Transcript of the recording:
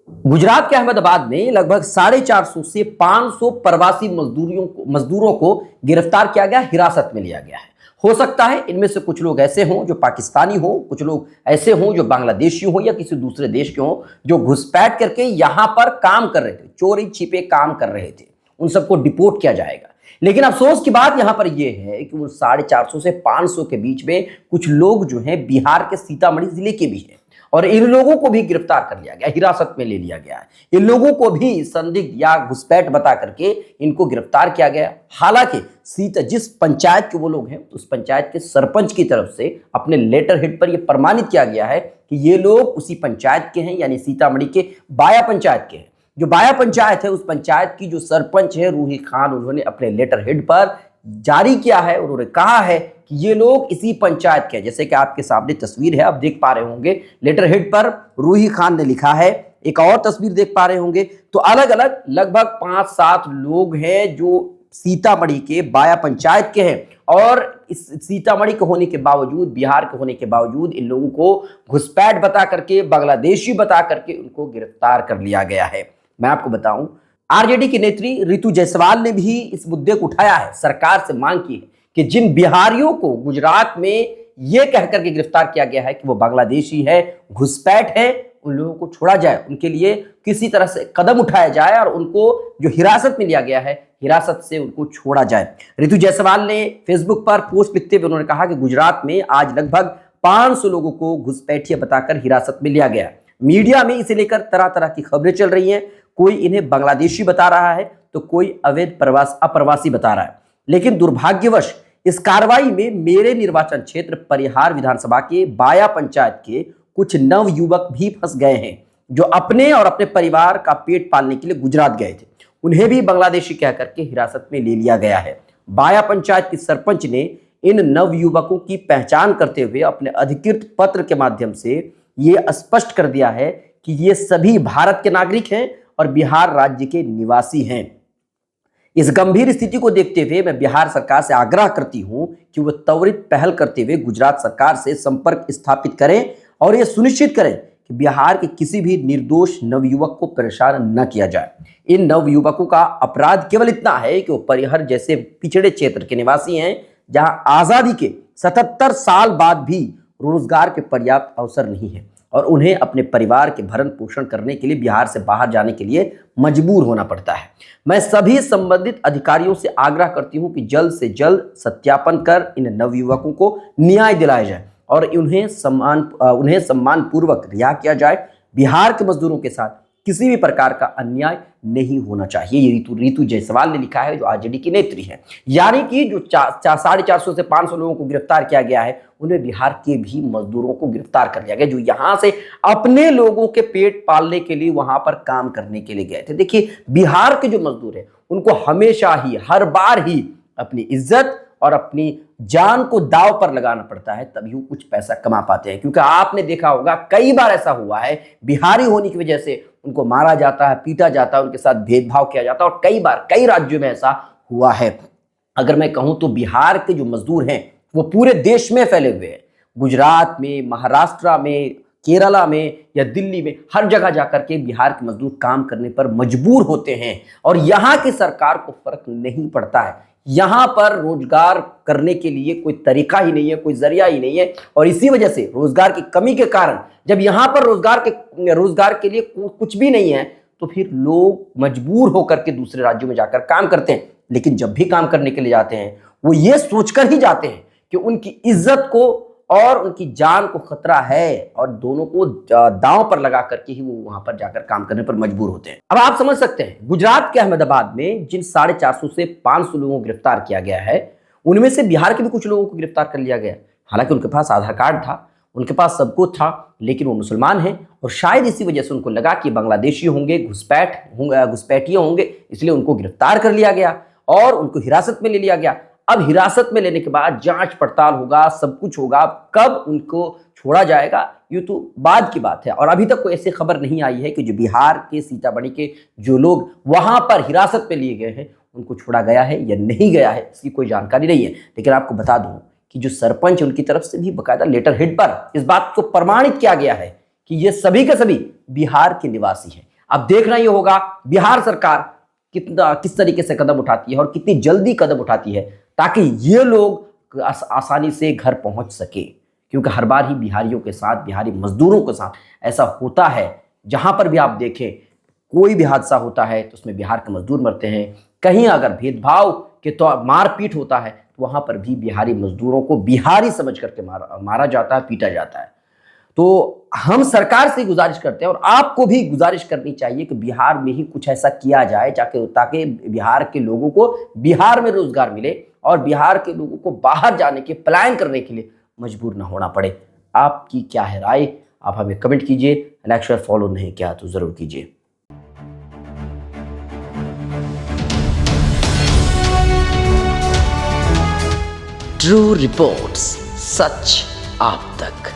गुजरात के अहमदाबाद में लगभग 450 से 500 प्रवासी मजदूरों को गिरफ्तार किया गया, हिरासत में लिया गया है। हो सकता है इनमें से कुछ लोग ऐसे हों जो पाकिस्तानी हों, कुछ लोग ऐसे हों जो बांग्लादेशी हों या किसी दूसरे देश के हों, जो घुसपैठ करके यहां पर काम कर रहे थे, चोरी छिपे काम कर रहे थे। उन सबको डिपोर्ट किया जाएगा। लेकिन अफसोस की बात यहां पर यह है कि वो 450 से 500 के बीच में कुछ लोग जो हैं बिहार के सीतामढ़ी जिले के भी हैं, और इन लोगों को भी गिरफ्तार कर लिया गया, हिरासत में ले लिया गया है। इन लोगों को भी संदिग्ध या घुसपैठ बता करके इनको गिरफ्तार किया गया। हालांकि जिस पंचायत के वो लोग हैं, उस पंचायत के सरपंच की तरफ से अपने लेटर हेड पर यह प्रमाणित किया गया है कि ये लोग उसी पंचायत के हैं, यानी सीतामढ़ी के बाया पंचायत के हैं। जो बाया पंचायत है, उस पंचायत की जो सरपंच है रूही खान, उन्होंने अपने लेटर हेड पर जारी किया है। उन्होंने कहा है कि ये लोग इसी पंचायत के हैं। जैसे कि आपके सामने तस्वीर है, आप देख पा रहे होंगे, लेटर हेड पर रूही खान ने लिखा है। एक और तस्वीर देख पा रहे होंगे, तो अलग अलग लगभग 5-7 लोग हैं जो सीतामढ़ी के बाया पंचायत के हैं, और इस सीतामढ़ी के होने के बावजूद, बिहार के होने के बावजूद इन लोगों को घुसपैठ बता करके, बांग्लादेशी बता करके उनको गिरफ्तार कर लिया गया है। मैं आपको बताऊं, आरजेडी की नेत्री रितु जायसवाल ने भी इस मुद्दे को उठाया है, सरकार से मांग की है कि जिन बिहारियों को गुजरात में यह कहकर के गिरफ्तार किया गया है कि वो बांग्लादेशी है, घुसपैठ है, उन लोगों को छोड़ा जाए, उनके लिए किसी तरह से कदम उठाया जाए और उनको जो हिरासत में लिया गया है, हिरासत से उनको छोड़ा जाए। रितु जायसवाल ने फेसबुक पर पोस्ट लिखते हुए उन्होंने कहा कि गुजरात में आज लगभग 500 लोगों को घुसपैठिया बताकर हिरासत में लिया गया। मीडिया में इसे लेकर तरह तरह की खबरें चल रही हैं। कोई इन्हें बांग्लादेशी बता रहा है, तो कोई अवैध अप्रवासी बता रहा है। लेकिन दुर्भाग्यवश इस कार्रवाई में मेरे निर्वाचन क्षेत्र परिहार विधानसभा के बाया पंचायत के कुछ नव युवक भी फंस गए हैं, जो अपने और अपने परिवार का पेट पालने के लिए गुजरात गए थे। उन्हें भी बांग्लादेशी कह करके हिरासत में ले लिया गया है। बाया पंचायत के सरपंच ने इन नव युवकों की पहचान करते हुए अपने अधिकृत पत्र के माध्यम से ये स्पष्ट कर दिया है कि ये सभी भारत के नागरिक हैं और बिहार राज्य के निवासी हैं। इस गंभीर स्थिति को देखते हुए मैं बिहार सरकार से आग्रह करती हूं कि वह त्वरित पहल करते हुए गुजरात सरकार से संपर्क स्थापित करें और यह सुनिश्चित करें कि बिहार के किसी भी निर्दोष नवयुवक को परेशान न किया जाए। इन नवयुवकों का अपराध केवल इतना है कि वो परिहर जैसे पिछड़े क्षेत्र के निवासी हैं, जहां आजादी के 77 साल बाद भी रोजगार के पर्याप्त अवसर नहीं है और उन्हें अपने परिवार के भरण पोषण करने के लिए बिहार से बाहर जाने के लिए मजबूर होना पड़ता है। मैं सभी संबंधित अधिकारियों से आग्रह करती हूं कि जल्द से जल्द सत्यापन कर इन नवयुवकों को न्याय दिलाया जाए और उन्हें सम्मानपूर्वक रिहा किया जाए। बिहार के मजदूरों के साथ किसी भी प्रकार का अन्याय नहीं होना चाहिए। ये रितु जायसवाल ने लिखा है, जो आरजेडी की नेत्री है। यानी कि जो 450 से 500 लोगों को गिरफ्तार किया गया है, उन्हें बिहार के भी मजदूरों को गिरफ्तार कर लिया गया, जो यहां से अपने लोगों के पेट पालने के लिए वहां पर काम करने के लिए गए थे। देखिए, बिहार के जो मजदूर हैं, उनको हमेशा ही, हर बार ही अपनी इज्जत और अपनी जान को दांव पर लगाना पड़ता है, तभी वो कुछ पैसा कमा पाते हैं। क्योंकि आपने देखा होगा, कई बार ऐसा हुआ है, बिहारी होने की वजह से उनको मारा जाता है, पीटा जाता है, उनके साथ भेदभाव किया जाता है, और कई बार कई राज्यों में ऐसा हुआ है। अगर मैं कहूं तो बिहार के जो मजदूर हैं वो पूरे देश में फैले हुए हैं। गुजरात में, महाराष्ट्र में, केरला में या दिल्ली में, हर जगह जाकर के बिहार के मजदूर काम करने पर मजबूर होते हैं और यहाँ की सरकार को फर्क नहीं पड़ता है। यहाँ पर रोजगार करने के लिए कोई तरीका ही नहीं है, कोई जरिया ही नहीं है, और इसी वजह से रोजगार की कमी के कारण जब यहाँ पर रोजगार के लिए कुछ भी नहीं है, तो फिर लोग मजबूर होकर के दूसरे राज्यों में जाकर काम करते हैं। लेकिन जब भी काम करने के लिए जाते हैं, वो ये सोचकर ही जाते हैं कि उनकी इज्जत को और उनकी जान को खतरा है, और दोनों को दांव पर लगा करके ही वो वहां पर जाकर काम करने पर मजबूर होते हैं। अब आप समझ सकते हैं, गुजरात के अहमदाबाद में जिन 450 से 500 लोगों को गिरफ्तार किया गया है, उनमें से बिहार के भी कुछ लोगों को गिरफ्तार कर लिया गया। हालांकि उनके पास आधार कार्ड था, उनके पास सब कुछ था, लेकिन वो मुसलमान हैं और शायद इसी वजह से उनको लगा कि बांग्लादेशी होंगे, घुसपैठिए होंगे, इसलिए उनको गिरफ्तार कर लिया गया और उनको हिरासत में ले लिया गया। अब हिरासत में लेने के बाद जांच पड़ताल होगा, सब कुछ होगा, कब उनको छोड़ा जाएगा ये तो बाद की बात है। और अभी तक कोई ऐसी खबर नहीं आई है कि जो बिहार के सीतामढ़ी के जो लोग वहां पर हिरासत में लिए गए हैं, उनको छोड़ा गया है या नहीं गया है, इसकी कोई जानकारी नहीं है। लेकिन आपको बता दूं कि जो सरपंच, उनकी तरफ से भी बाकायदा लेटर हेड पर इस बात को प्रमाणित किया गया है कि ये सभी के सभी बिहार के निवासी हैं। अब देखना ये होगा बिहार सरकार किस तरीके से कदम उठाती है और कितनी जल्दी कदम उठाती है ताकि ये लोग आसानी से घर पहुंच सके, क्योंकि हर बार ही बिहारियों के साथ, बिहारी मजदूरों के साथ ऐसा होता है। जहां पर भी आप देखें कोई भी हादसा होता है तो उसमें बिहार के मजदूर मरते हैं। कहीं अगर भेदभाव के तो मारपीट होता है तो वहां पर भी बिहारी मजदूरों को बिहारी समझ करके मारा जाता है, पीटा जाता है। तो हम सरकार से गुजारिश करते हैं और आपको भी गुजारिश करनी चाहिए कि बिहार में ही कुछ ऐसा किया जाए ताकि बिहार के लोगों को बिहार में रोजगार मिले और बिहार के लोगों को बाहर जाने के, पलायन करने के लिए मजबूर ना होना पड़े। आपकी क्या है राय? आप हमें कमेंट कीजिए। लाइक शेयर फॉलो नहीं किया तो जरूर कीजिए। ट्रू रिपोर्ट्स, सच आप तक।